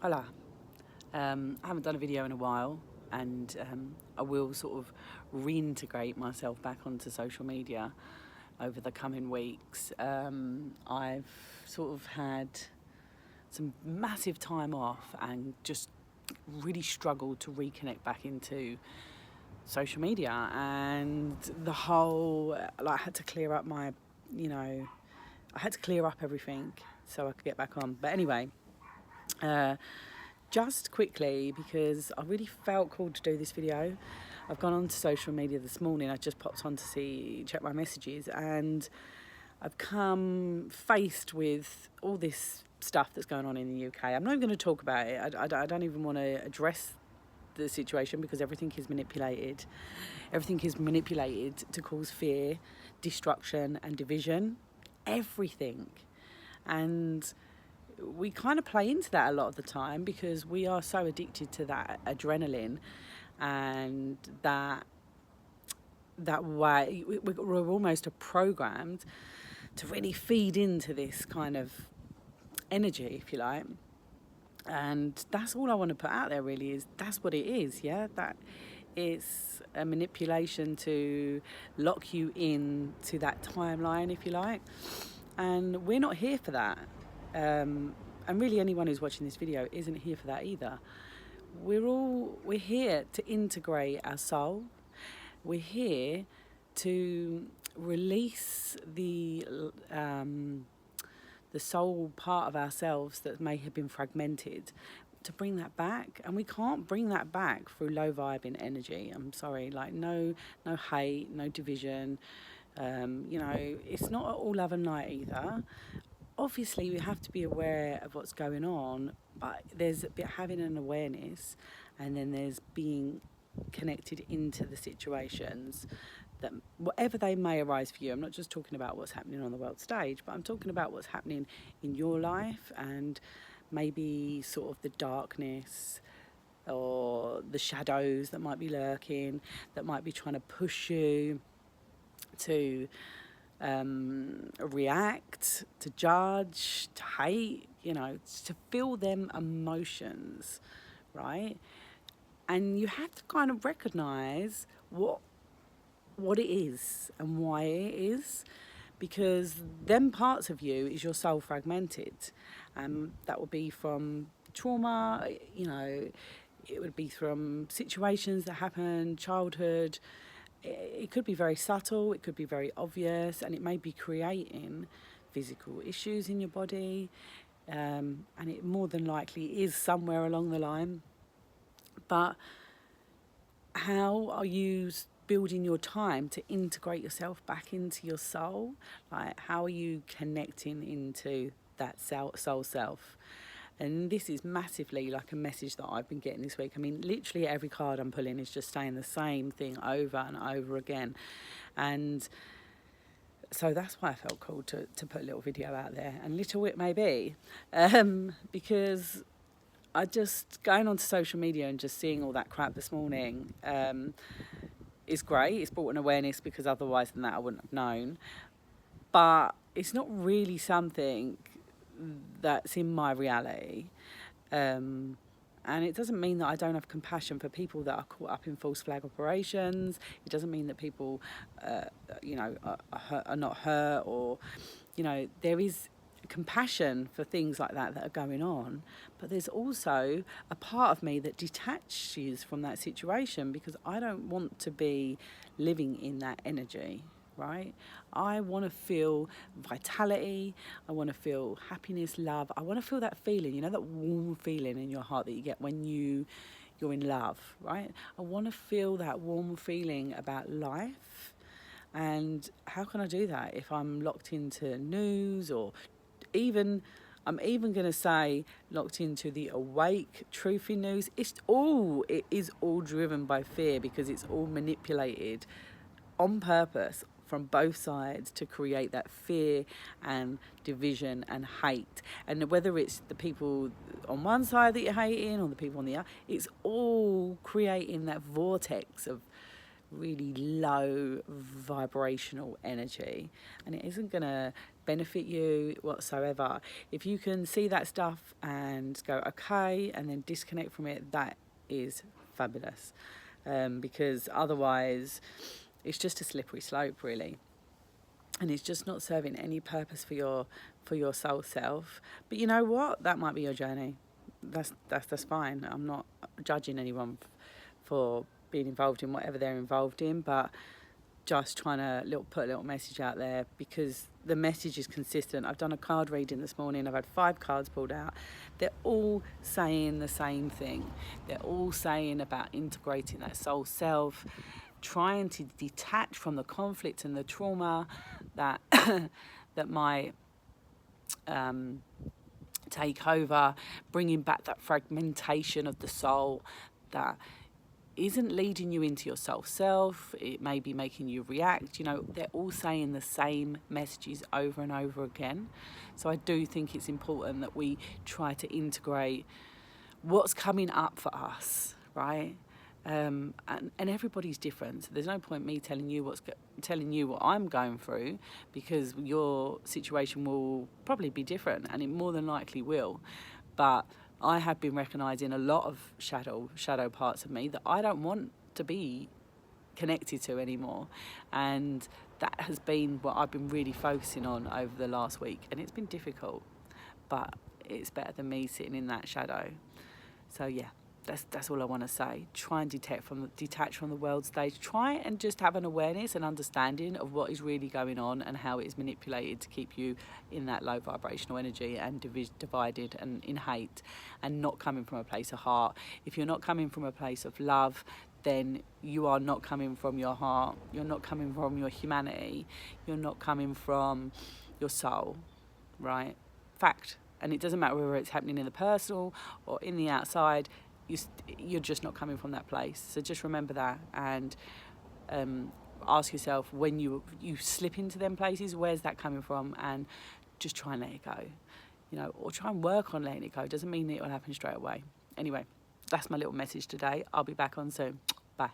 Hola. I haven't done a video in a while, and I will sort of reintegrate myself back onto social media over the coming weeks. I've sort of had some massive time off and just really struggled to reconnect back into social media, and the whole, I had to clear up my, I had to clear up everything so I could get back on. But anyway, just quickly, because I really felt called to do this video, I've gone on to social media this morning. I just popped on to check my messages, and I've come faced with all this stuff that's going on in the UK. I'm not even going to talk about it. I don't even want to address the situation, because everything is manipulated. Everything is manipulated to cause fear, destruction and division. Everything. And we kind of play into that a lot of the time, because we are so addicted to that adrenaline, and that way we're almost programmed to really feed into this kind of energy, if you like. And that's all I want to put out there, really, is that's what it is. Yeah, that it's a manipulation to lock you in to that timeline, if you like. And we're not here for that. And really anyone who's watching this video isn't here for that either. We're here to integrate our soul. We're here to release the soul part of ourselves that may have been fragmented, to bring that back. And we can't bring that back through low vibing energy. I'm sorry, like no hate, no division. It's not all love and light either. Obviously we have to be aware of what's going on, but there's a bit having an awareness, and then there's being connected into the situations that, whatever they may arise for you. I'm not just talking about what's happening on the world stage, but I'm talking about what's happening in your life, and maybe sort of the darkness or the shadows that might be lurking, that might be trying to push you to react, to judge, to hate, to feel them emotions, right? And you have to kind of recognize what it is and why it is, because them parts of you is your soul fragmented. That will be from trauma, it would be from situations that happened, childhood. It could be very subtle, it could be very obvious, and it may be creating physical issues in your body, and it more than likely is somewhere along the line. But how are you building your time to integrate yourself back into your soul? Like, how are you connecting into that soul self? And this is massively like a message that I've been getting this week. I mean, literally every card I'm pulling is just saying the same thing over and over again. And so that's why I felt called to put a little video out there, and little it may be, because I just, going onto social media and just seeing all that crap this morning is great. It's brought an awareness, because otherwise than that I wouldn't have known. But it's not really something that's in my reality. And it doesn't mean that I don't have compassion for people that are caught up in false flag operations. It doesn't mean that people, are not hurt, or, there is compassion for things like that are going on. But there's also a part of me that detaches from that situation, because I don't want to be living in that energy, right? I want to feel vitality. I want to feel happiness, love. I want to feel that feeling, that warm feeling in your heart that you get when you're in love, right? I want to feel that warm feeling about life. And how can I do that if I'm locked into news, or I'm even going to say locked into the awake, truthy news? It is all driven by fear, because it's all manipulated on purpose from both sides to create that fear and division and hate. And whether it's the people on one side that you're hating, or the people on the other, it's all creating that vortex of really low vibrational energy, and it isn't going to benefit you whatsoever. If you can see that stuff and go okay and then disconnect from it, that is fabulous, because otherwise it's just a slippery slope, really, and it's just not serving any purpose for your soul self. But you know what, that might be your journey. That's fine. I'm not judging anyone for being involved in whatever they're involved in, but just trying to put a little message out there, because the message is consistent. I've done a card reading this morning. I've had 5 cards pulled out. They're all saying the same thing. They're all saying about integrating that soul self, trying to detach from the conflict and the trauma that that might take over, bringing back that fragmentation of the soul that isn't leading you into your self. It may be making you react. You know, they're all saying the same messages over and over again. So I do think it's important that we try to integrate what's coming up for us, right? And everybody's different. So there's no point me telling you what I'm going through, because your situation will probably be different, and it more than likely will. But I have been recognising a lot of shadow parts of me that I don't want to be connected to anymore, and that has been what I've been really focusing on over the last week, and it's been difficult, but it's better than me sitting in that shadow. So yeah, that's all I want to say. Try and detach from the world stage. Try and just have an awareness and understanding of what is really going on and how it is manipulated to keep you in that low vibrational energy and divided and in hate, and not coming from a place of heart. If you're not coming from a place of love, then you are not coming from your heart. You're not coming from your humanity. You're not coming from your soul, right? Fact. And it doesn't matter whether it's happening in the personal or in the outside. You're just not coming from that place. So just remember that, and ask yourself, when you slip into them places, where's that coming from, and just try and let it go, you know, or try and work on letting it go. Doesn't mean it will happen straight away. Anyway, that's my little message today. I'll be back on soon. Bye.